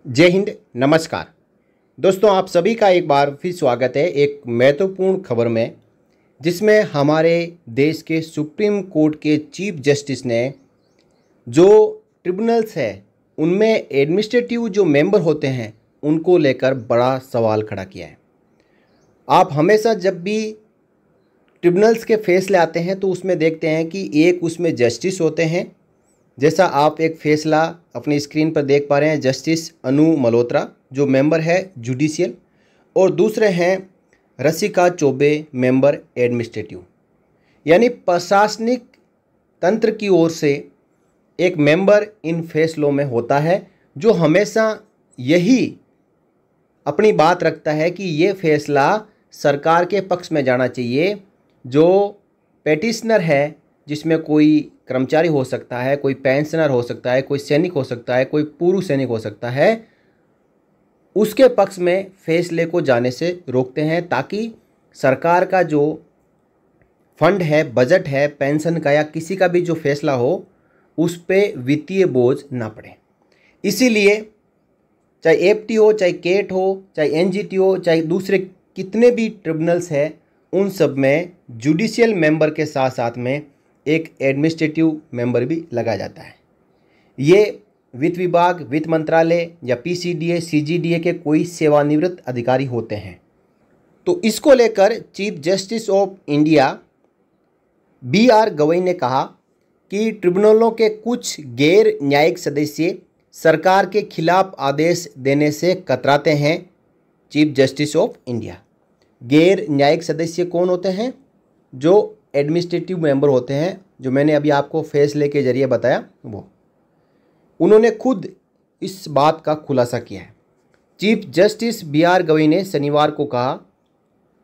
जय हिंद, नमस्कार दोस्तों। आप सभी का एक बार फिर स्वागत है एक महत्वपूर्ण खबर में, जिसमें हमारे देश के सुप्रीम कोर्ट के चीफ जस्टिस ने जो ट्रिब्यूनल्स है उनमें एडमिनिस्ट्रेटिव जो मेंबर होते हैं उनको लेकर बड़ा सवाल खड़ा किया है। आप हमेशा जब भी ट्रिब्यूनल्स के फैसले आते हैं तो उसमें देखते हैं कि एक उसमें जस्टिस होते हैं, जैसा आप एक फैसला अपनी स्क्रीन पर देख पा रहे हैं, जस्टिस अनु मल्होत्रा जो मेंबर है जुडिशियल, और दूसरे हैं रसिका चौबे मेंबर एडमिनिस्ट्रेटिव। यानी प्रशासनिक तंत्र की ओर से एक मेंबर इन फैसलों में होता है जो हमेशा यही अपनी बात रखता है कि ये फैसला सरकार के पक्ष में जाना चाहिए। जो पेटिशनर है, जिसमें कोई कर्मचारी हो सकता है, कोई पेंशनर हो सकता है, कोई सैनिक हो सकता है, कोई पूर्व सैनिक हो सकता है, उसके पक्ष में फैसले को जाने से रोकते हैं ताकि सरकार का जो फंड है, बजट है, पेंशन का या किसी का भी जो फैसला हो उस पे वित्तीय बोझ ना पड़े। इसीलिए चाहे एफटी हो, चाहे केट हो, चाहे एनजीटी हो, चाहे दूसरे कितने भी ट्रिब्यूनल्स हैं, उन सब में जुडिशियल मेंबर के साथ साथ में एक एडमिनिस्ट्रेटिव मेंबर भी लगाया जाता है। ये वित्त विभाग, वित्त मंत्रालय या पीसीडीए, सीजीडीए के कोई सेवानिवृत्त अधिकारी होते हैं। तो इसको लेकर chief justice of India BR Gavai ने कहा कि ट्रिब्यूनलों के कुछ गैर न्यायिक सदस्य सरकार के खिलाफ आदेश देने से कतराते हैं। चीफ जस्टिस ऑफ इंडिया, गैर न्यायिक सदस्य कौन होते हैं? जो एडमिनिस्ट्रेटिव मेंबर होते हैं, जो मैंने अभी आपको फैसले के जरिए बताया वो। उन्होंने खुद इस बात का खुलासा किया है। चीफ जस्टिस BR गवई ने शनिवार को कहा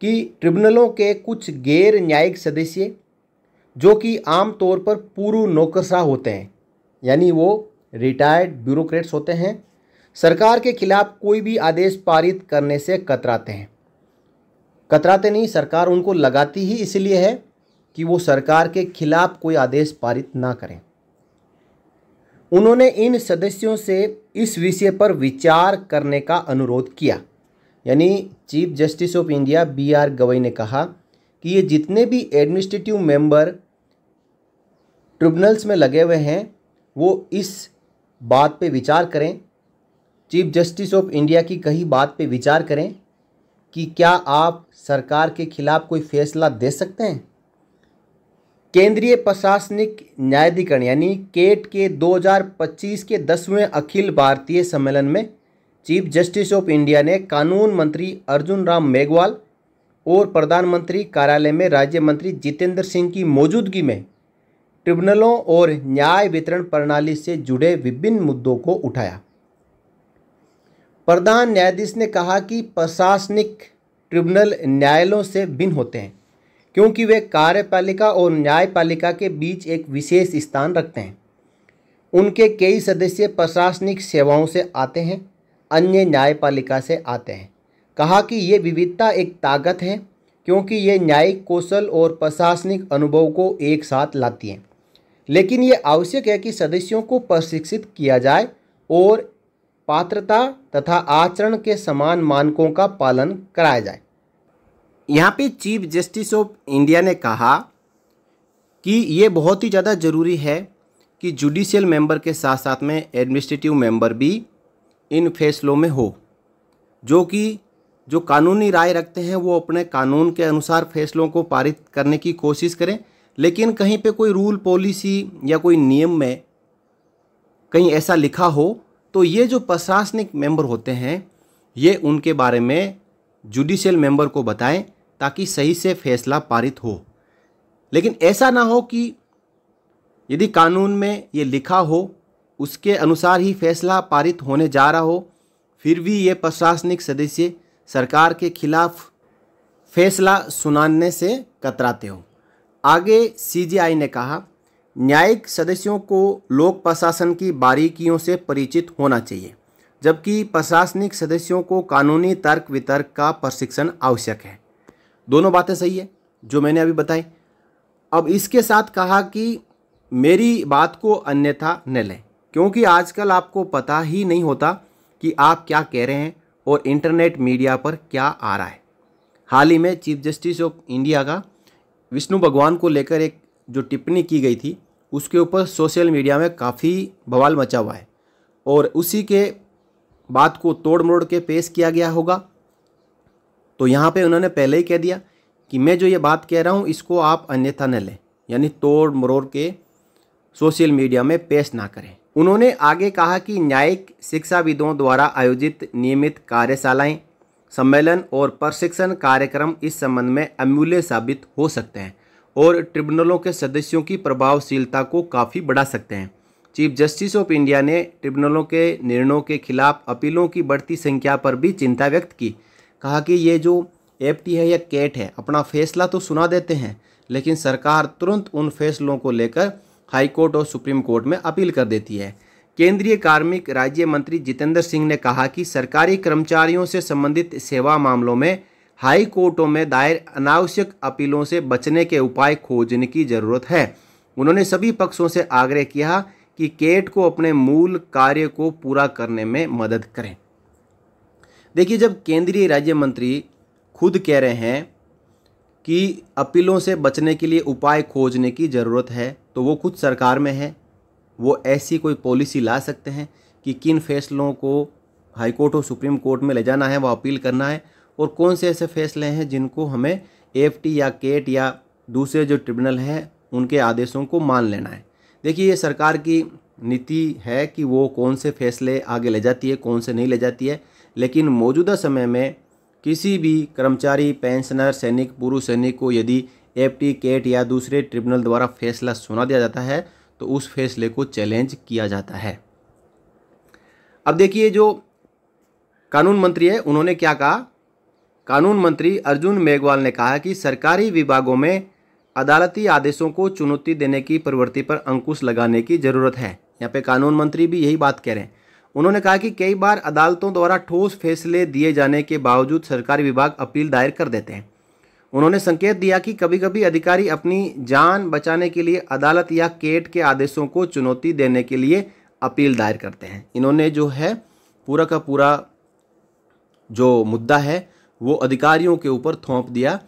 कि ट्रिब्यूनलों के कुछ गैर न्यायिक सदस्य जो कि आमतौर पर पूर्व नौकरशाह होते हैं, यानी वो रिटायर्ड ब्यूरोक्रेट्स होते हैं, सरकार के खिलाफ कोई भी आदेश पारित करने से कतराते हैं। कतराते नहीं, सरकार उनको लगाती ही इसलिए है कि वो सरकार के खिलाफ कोई आदेश पारित ना करें। उन्होंने इन सदस्यों से इस विषय पर विचार करने का अनुरोध किया। यानी chief justice of India BR Gavai ने कहा कि ये जितने भी एडमिनिस्ट्रेटिव मेंबर ट्रिब्यूनल्स में लगे हुए हैं वो इस बात पे विचार करें, चीफ जस्टिस ऑफ इंडिया की कही बात पे विचार करें कि क्या आप सरकार के खिलाफ कोई फैसला दे सकते हैं। केंद्रीय प्रशासनिक न्यायाधिकरण यानी केट के 2025 के 10वें अखिल भारतीय सम्मेलन में चीफ जस्टिस ऑफ इंडिया ने कानून मंत्री अर्जुन राम मेघवाल और प्रधानमंत्री कार्यालय में राज्य मंत्री जितेंद्र सिंह की मौजूदगी में ट्रिब्यूनलों और न्याय वितरण प्रणाली से जुड़े विभिन्न मुद्दों को उठाया। प्रधान न्यायाधीश ने कहा कि प्रशासनिक ट्रिब्यूनल न्यायालयों से भिन्न होते हैं क्योंकि वे कार्यपालिका और न्यायपालिका के बीच एक विशेष स्थान रखते हैं। उनके कई सदस्य प्रशासनिक सेवाओं से आते हैं, अन्य न्यायपालिका से आते हैं। कहा कि ये विविधता एक ताकत है क्योंकि ये न्यायिक कौशल और प्रशासनिक अनुभव को एक साथ लाती है, लेकिन ये आवश्यक है कि सदस्यों को प्रशिक्षित किया जाए और पात्रता तथा आचरण के समान मानकों का पालन कराया जाए। यहाँ पे चीफ जस्टिस ऑफ इंडिया ने कहा कि ये बहुत ही ज़्यादा ज़रूरी है कि जुडिशियल मेंबर के साथ साथ में एडमिनिस्ट्रेटिव मेंबर भी इन फैसलों में हो, जो कानूनी राय रखते हैं वो अपने कानून के अनुसार फैसलों को पारित करने की कोशिश करें, लेकिन कहीं पे कोई रूल पॉलिसी या कोई नियम में कहीं ऐसा लिखा हो तो ये जो प्रशासनिक मेंबर होते हैं ये उनके बारे में जुडिशियल मेंबर को बताएं ताकि सही से फैसला पारित हो। लेकिन ऐसा ना हो कि यदि कानून में ये लिखा हो उसके अनुसार ही फैसला पारित होने जा रहा हो, फिर भी ये प्रशासनिक सदस्य सरकार के खिलाफ फैसला सुनाने से कतराते हो। आगे CJI ने कहा, न्यायिक सदस्यों को लोक प्रशासन की बारीकियों से परिचित होना चाहिए, जबकि प्रशासनिक सदस्यों को कानूनी तर्क वितर्क का प्रशिक्षण आवश्यक है। दोनों बातें सही है जो मैंने अभी बताई। अब इसके साथ कहा कि मेरी बात को अन्यथा न लें, क्योंकि आजकल आपको पता ही नहीं होता कि आप क्या कह रहे हैं और इंटरनेट मीडिया पर क्या आ रहा है। हाल ही में चीफ जस्टिस ऑफ इंडिया का विष्णु भगवान को लेकर एक जो टिप्पणी की गई थी उसके ऊपर सोशल मीडिया में काफ़ी बवाल मचा हुआ है और उसी के बात को तोड़ मरोड़ के पेश किया गया होगा। तो यहाँ पे उन्होंने पहले ही कह दिया कि मैं जो ये बात कह रहा हूँ इसको आप अन्यथा न लें, यानी तोड़ मरोड़ के सोशल मीडिया में पेश ना करें। उन्होंने आगे कहा कि न्यायिक शिक्षाविदों द्वारा आयोजित नियमित कार्यशालाएं, सम्मेलन और प्रशिक्षण कार्यक्रम इस संबंध में अमूल्य साबित हो सकते हैं और ट्रिब्यूनलों के सदस्यों की प्रभावशीलता को काफ़ी बढ़ा सकते हैं। चीफ जस्टिस ऑफ इंडिया ने ट्रिब्यूनलों के निर्णयों के खिलाफ अपीलों की बढ़ती संख्या पर भी चिंता व्यक्त की। कहा कि ये जो एफटी है या कैट है अपना फैसला तो सुना देते हैं, लेकिन सरकार तुरंत उन फैसलों को लेकर हाई कोर्ट और सुप्रीम कोर्ट में अपील कर देती है। केंद्रीय कार्मिक राज्य मंत्री जितेंद्र सिंह ने कहा कि सरकारी कर्मचारियों से संबंधित सेवा मामलों में हाई कोर्टों में दायर अनावश्यक अपीलों से बचने के उपाय खोजने की जरूरत है। उन्होंने सभी पक्षों से आग्रह किया कि कैट को अपने मूल कार्य को पूरा करने में मदद करें। देखिए, जब केंद्रीय राज्य मंत्री खुद कह रहे हैं कि अपीलों से बचने के लिए उपाय खोजने की ज़रूरत है, तो वो खुद सरकार में है, वो ऐसी कोई पॉलिसी ला सकते हैं कि किन फैसलों को हाई कोर्ट और सुप्रीम कोर्ट में ले जाना है, वो अपील करना है, और कौन से ऐसे फैसले हैं जिनको हमें एफटी या कैट या दूसरे जो ट्रिब्यूनल हैं उनके आदेशों को मान लेना है। देखिए, ये सरकार की नीति है कि वो कौन से फैसले आगे ले जाती है, कौन से नहीं ले जाती है। लेकिन मौजूदा समय में किसी भी कर्मचारी, पेंशनर, सैनिक, पूर्व सैनिक को यदि एफटी, कैट या दूसरे ट्रिब्यूनल द्वारा फैसला सुना दिया जाता है तो उस फैसले को चैलेंज किया जाता है। अब देखिए, जो कानून मंत्री है उन्होंने क्या कहा। कानून मंत्री अर्जुन मेघवाल ने कहा कि सरकारी विभागों में अदालती आदेशों को चुनौती देने की प्रवृत्ति पर अंकुश लगाने की जरूरत है। यहाँ पे कानून मंत्री भी यही बात कह रहे हैं। उन्होंने कहा कि कई बार अदालतों द्वारा ठोस फैसले दिए जाने के बावजूद सरकारी विभाग अपील दायर कर देते हैं। उन्होंने संकेत दिया कि कभी कभी अधिकारी अपनी जान बचाने के लिए अदालत या कैट के आदेशों को चुनौती देने के लिए अपील दायर करते हैं। इन्होंने जो है पूरा का पूरा जो मुद्दा है वो अधिकारियों के ऊपर थोप दिया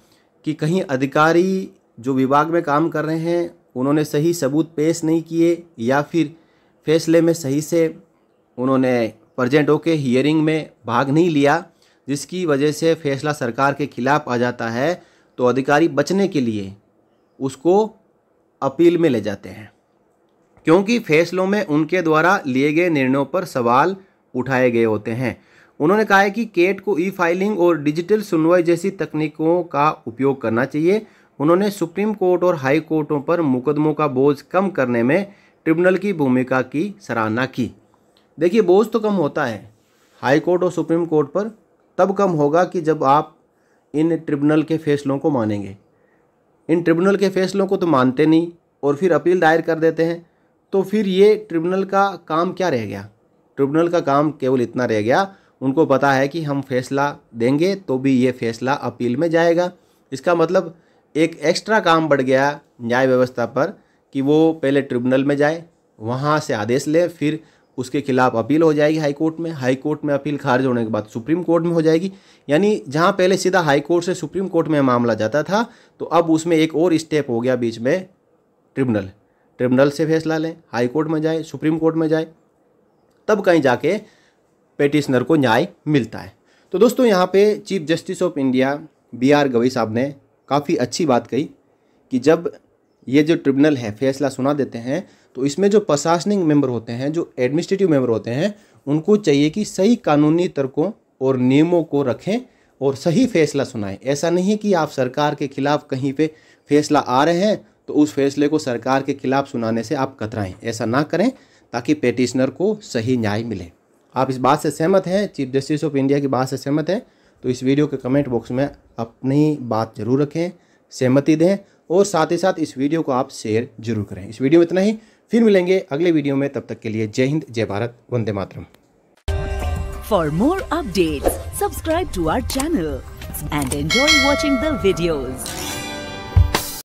कि कहीं अधिकारी जो विभाग में काम कर रहे हैं उन्होंने सही सबूत पेश नहीं किए या फिर फैसले में सही से उन्होंने प्रेजेंट होकर हियरिंग में भाग नहीं लिया, जिसकी वजह से फैसला सरकार के खिलाफ आ जाता है। तो अधिकारी बचने के लिए उसको अपील में ले जाते हैं, क्योंकि फैसलों में उनके द्वारा लिए गए निर्णयों पर सवाल उठाए गए होते हैं। उन्होंने कहा है कि कैट को ई फाइलिंग और डिजिटल सुनवाई जैसी तकनीकों का उपयोग करना चाहिए। उन्होंने सुप्रीम कोर्ट और हाई कोर्टों पर मुकदमों का बोझ कम करने में ट्रिब्यूनल की भूमिका की सराहना की। देखिए, बोझ तो कम होता है हाई कोर्ट और सुप्रीम कोर्ट पर तब कम होगा कि जब आप इन ट्रिब्यूनल के फैसलों को मानेंगे। इन ट्रिब्यूनल के फैसलों को तो मानते नहीं और फिर अपील दायर कर देते हैं, तो फिर ये ट्रिब्यूनल का काम क्या रह गया। ट्रिब्यूनल का काम केवल इतना रह गया, उनको पता है कि हम फैसला देंगे तो भी ये फैसला अपील में जाएगा। इसका मतलब एक एक्स्ट्रा काम बढ़ गया न्याय व्यवस्था पर कि वो पहले ट्रिब्यूनल में जाए, वहाँ से आदेश ले, फिर उसके खिलाफ अपील हो जाएगी हाई कोर्ट में। हाई कोर्ट में अपील खारिज होने के बाद सुप्रीम कोर्ट में हो जाएगी। यानी जहाँ पहले सीधा हाई कोर्ट से सुप्रीम कोर्ट में मामला जाता था, तो अब उसमें एक और स्टेप हो गया बीच में, ट्रिब्यूनल से फैसला लें, हाई कोर्ट में जाए, सुप्रीम कोर्ट में जाए, तब कहीं जाके पेटिशनर को न्याय मिलता है। तो दोस्तों, यहाँ पे chief justice of India BR Gavai साहब ने काफ़ी अच्छी बात कही कि जब ये जो ट्रिब्यूनल है फैसला सुना देते हैं तो इसमें जो प्रशासनिक मेंबर होते हैं, जो एडमिनिस्ट्रेटिव मेंबर होते हैं, उनको चाहिए कि सही कानूनी तर्कों और नियमों को रखें और सही फैसला सुनाएं। ऐसा नहीं कि आप सरकार के खिलाफ कहीं पे फैसला आ रहे हैं तो उस फैसले को सरकार के खिलाफ सुनाने से आप कतराएं। ऐसा ना करें ताकि पेटिशनर को सही न्याय मिले। आप इस बात से सहमत हैं, चीफ जस्टिस ऑफ इंडिया की बात से सहमत हैं, तो इस वीडियो के कमेंट बॉक्स में अपनी बात जरूर रखें, सहमति दें और साथ ही साथ इस वीडियो को आप शेयर जरूर करें। इस वीडियो में इतना ही, फिर मिलेंगे अगले वीडियो में। तब तक के लिए जय हिंद, जय भारत, वंदे मातरम। For more updates subscribe to our channel and enjoy watching the videos.